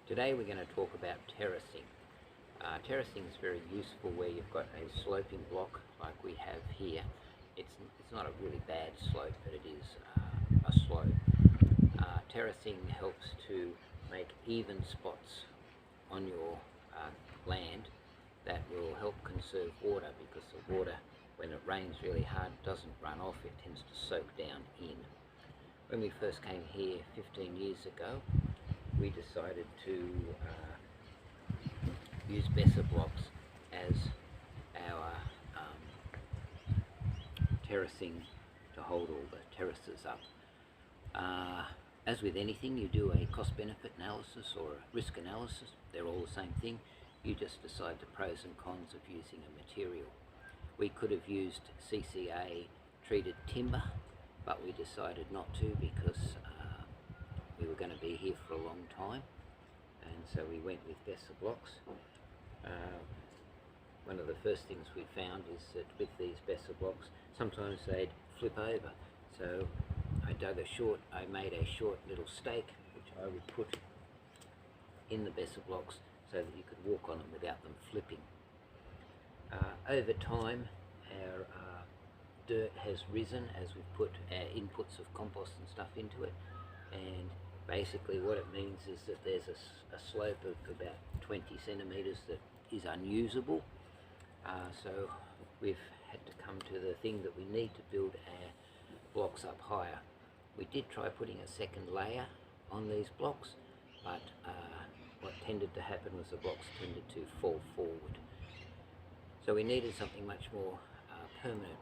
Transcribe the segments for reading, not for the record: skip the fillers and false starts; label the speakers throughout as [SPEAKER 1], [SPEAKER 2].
[SPEAKER 1] Today we're going to talk about terracing. Terracing is very useful where you've got a sloping block like we have here. It's not a really bad slope, but it is a slope. Terracing helps to make even spots on your land that will help conserve water, because the water, when it rains really hard, doesn't run off, it tends to soak down in. When we first came here 15 years ago, we decided to use Besser blocks as our terracing to hold all the terraces up. As with anything, you do a cost-benefit analysis or a risk analysis. They're all the same thing. You just decide the pros and cons of using a material. We could have used CCA treated timber, but we decided not to because we were going to be here for a long time, and so we went with Besser blocks. One of the first things we found is that with these Besser blocks, sometimes they'd flip over. So I made a short little stake, which I would put in the Besser blocks so that you could walk on them without them flipping. Over time, our dirt has risen as we've put our inputs of compost and stuff into it, and basically what it means is that there's a slope of about 20 centimetres that is unusable. So we've had to come to the thing that we need to build our blocks up higher. We did try putting a second layer on these blocks, but what tended to happen was the blocks tended to fall forward. So we needed something much more permanent.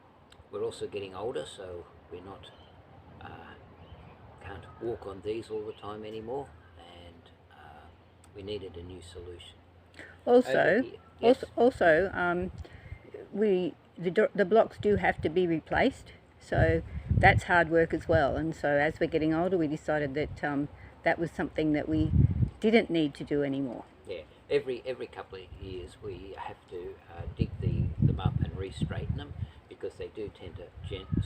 [SPEAKER 1] We're also getting older, so we're not can't walk on these all the time anymore, and we needed a new solution.
[SPEAKER 2] The blocks do have to be replaced, so that's hard work as well. And so as we're getting older, we decided that that was something that we didn't need to do anymore.
[SPEAKER 1] Yeah, every couple of years we have to dig them up and re-straighten them, because they do tend to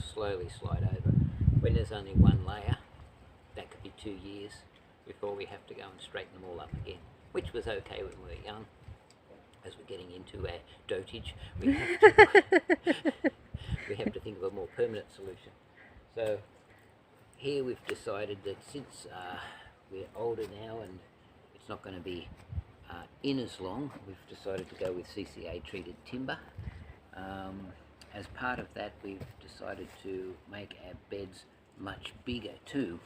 [SPEAKER 1] slowly slide over. When there's only one layer, that could be 2 years before we have to go and straighten them all up again, which was okay when we were young. As we're getting into our dotage, we have to think of a more permanent solution. So here we've decided that since we're older now and it's not going to be in as long, we've decided to go with CCA treated timber. As part of that, we've decided to make our beds much bigger too.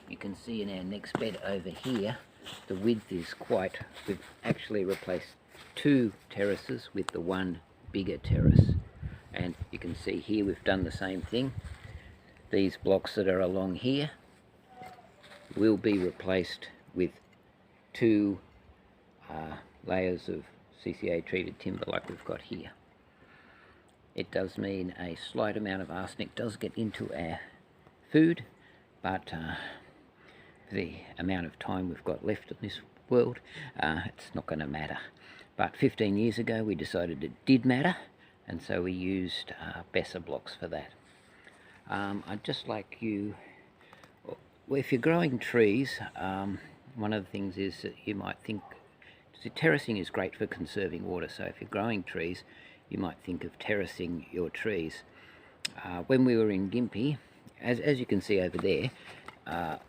[SPEAKER 1] You can see in our next bed over here, the width is we've actually replaced 2 terraces with the one bigger terrace. And you can see here we've done the same thing. These blocks that are along here will be replaced with 2 layers of CCA treated timber like we've got here. It does mean a slight amount of arsenic does get into our food, but the amount of time we've got left in this world, it's not going to matter. But 15 years ago we decided it did matter, and so we used Besser blocks for that. I'd just like you, if you're growing trees, one of the things is that you might think, terracing is great for conserving water, so if you're growing trees, you might think of terracing your trees. When we were in Gympie, as you can see over there, our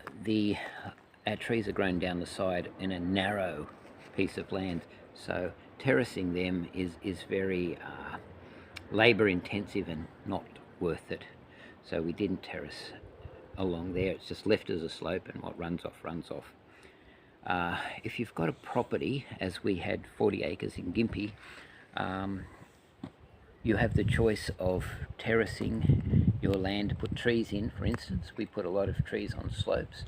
[SPEAKER 1] trees are grown down the side in a narrow piece of land, so terracing them is very labour intensive and not worth it. So we didn't terrace along there, it's just left as a slope, and what runs off runs off. If you've got a property, as we had 40 acres in Gympie, you have the choice of terracing your land to put trees in. For instance, we put a lot of trees on slopes.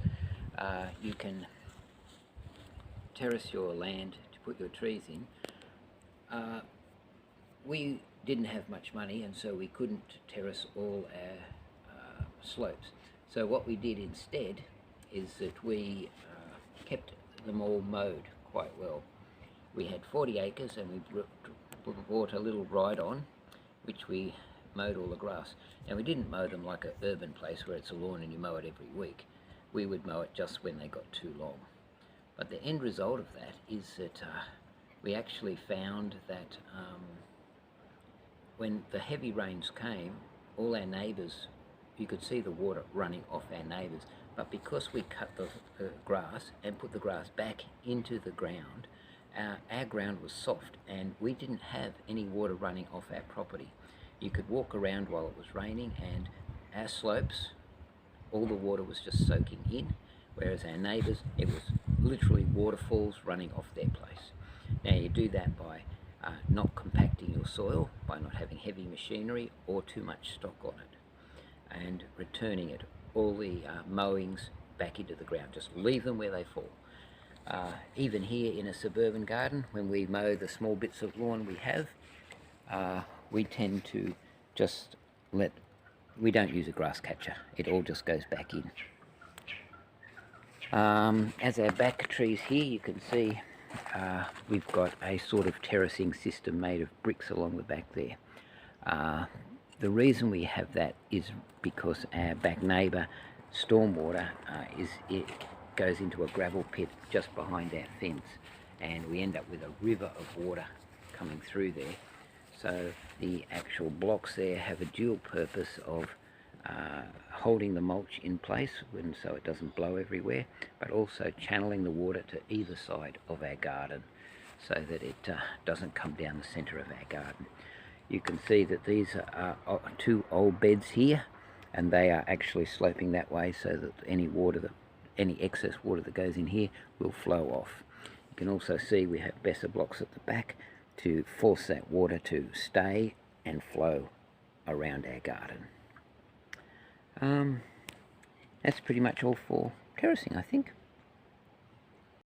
[SPEAKER 1] You can terrace your land to put your trees in. We didn't have much money, and so we couldn't terrace all our slopes. So what we did instead is that we kept them all mowed quite well. We had 40 acres, and we bought a little ride-on, which we mowed all the grass. Now, we didn't mow them like an urban place where it's a lawn and you mow it every week. We would mow it just when they got too long. But the end result of that is that we actually found that when the heavy rains came, all our neighbours, you could see the water running off our neighbours, but because we cut the grass and put the grass back into the ground, our ground was soft and we didn't have any water running off our property. You could walk around while it was raining and our slopes, all the water was just soaking in, whereas our neighbours, it was literally waterfalls running off their place. Now you do that by not compacting your soil, by not having heavy machinery or too much stock on it, and returning it, all the mowings back into the ground. Just leave them where they fall. Even here in a suburban garden, when we mow the small bits of lawn we have, we tend to just we don't use a grass catcher, it all just goes back in. As our back trees here, you can see we've got a sort of terracing system made of bricks along the back there. The reason we have that is because our back neighbour, stormwater, it goes into a gravel pit just behind our fence, and we end up with a river of water coming through there. So the actual blocks there have a dual purpose of holding the mulch in place so it doesn't blow everywhere, but also channeling the water to either side of our garden so that it doesn't come down the centre of our garden. You can see that these are two old beds here, and they are actually sloping that way so that any excess water that goes in here will flow off. You can also see we have besser blocks at the back to force that water to stay and flow around our garden. That's pretty much all for terracing, I think.